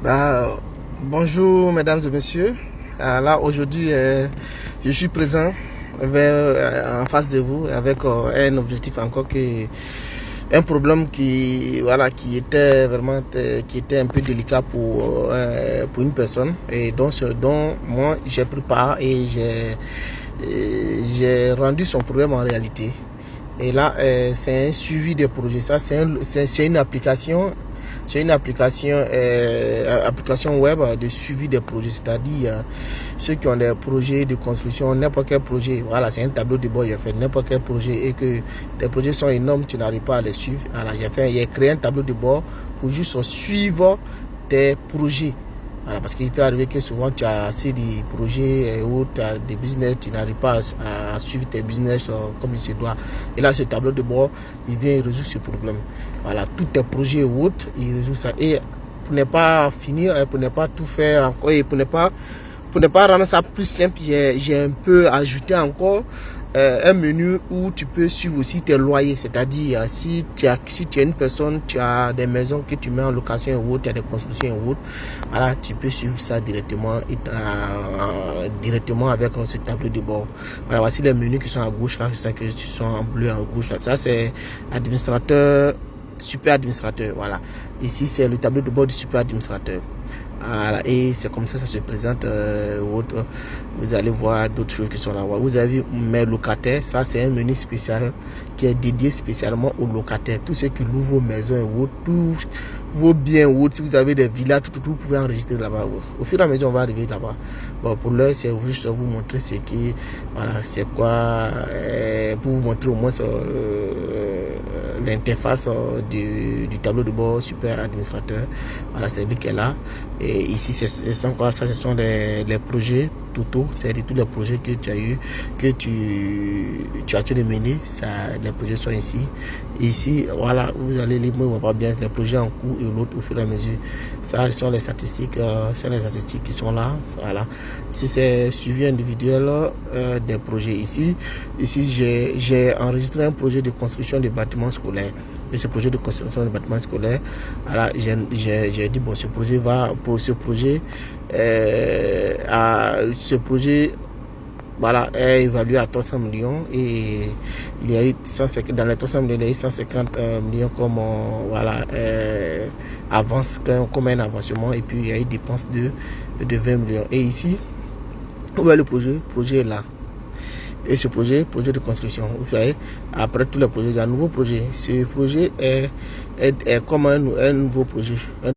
Bah, bonjour mesdames et messieurs. Là aujourd'hui je suis présent en face de vous avec un objectif encore un problème qui était vraiment qui était un peu délicat pour une personne et dont moi j'ai pris part et j'ai rendu son problème en réalité. Et là c'est un suivi des projets. Ça c'est une application. C'est une application web de suivi des projets, c'est-à-dire ceux qui ont des projets de construction, n'importe quel projet, voilà, c'est un tableau de bord, j'ai fait n'importe quel projet et que tes projets sont énormes, tu n'arrives pas à les suivre. Voilà, j'ai créé un tableau de bord pour juste suivre tes projets. Voilà, parce qu'il peut arriver que souvent tu as assez de projets ou tu as des business, tu n'arrives pas à suivre tes business comme il se doit. Et là, ce tableau de bord, il vient résoudre ce problème. Voilà, tous tes projets ou autres, il résout ça. Et pour ne pas finir, pour ne pas tout faire encore, et pour ne pas rendre ça plus simple, j'ai un peu ajouté encore un menu où tu peux suivre aussi tes loyers. C'est-à-dire, si tu es une personne, tu as des maisons que tu mets en location ou tu as des constructions ou autres, voilà, tu peux suivre ça directement avec ce tableau de bord. Voilà, voici les menus qui sont à gauche, là, c'est ça qui sont en bleu à gauche, là. Ça, c'est administrateur, super administrateur, voilà. Ici, c'est le tableau de bord du super administrateur. Voilà, et c'est comme ça se présente. Vous allez voir d'autres choses qui sont là. Vous avez vu mes locataires. Ça, c'est un menu spécial qui est dédié spécialement aux locataires. Tous ceux qui louent vos maisons, tous vos biens, si vous avez des villas, tout, vous pouvez enregistrer là-bas. Au fur et à mesure, on va arriver là-bas. Bon, pour l'heure, c'est juste vous montrer ce qui, voilà, c'est quoi, pour vous montrer au moins l'interface du tableau de bord super administrateur. Voilà, c'est lui qui est là. Et ici, ce sont les projets totaux, c'est-à-dire tous les projets que tu as eu, que tu as de mener. Les projets sont ici. Ici, voilà, vous allez lire, on va pas bien les projets en cours et l'autre au fur et à mesure. Ça, ce sont les statistiques, qui sont là. Voilà. Ici, c'est suivi individuel des projets. Ici, j'ai enregistré un projet de construction de bâtiments scolaires. Et ce projet de construction de bâtiments scolaires, voilà, j'ai dit, bon, ce projet voilà, est évalué à 300 millions et il y a eu 150, dans les 300 millions, il y a eu 150 millions comme voilà, comme un avancement, et puis il y a eu dépenses de 20 millions. Et ici, vous voyez le projet est là. Et ce projet de construction, vous voyez, après tous les projets, il y a un nouveau projet. Ce projet est comme un nouveau projet.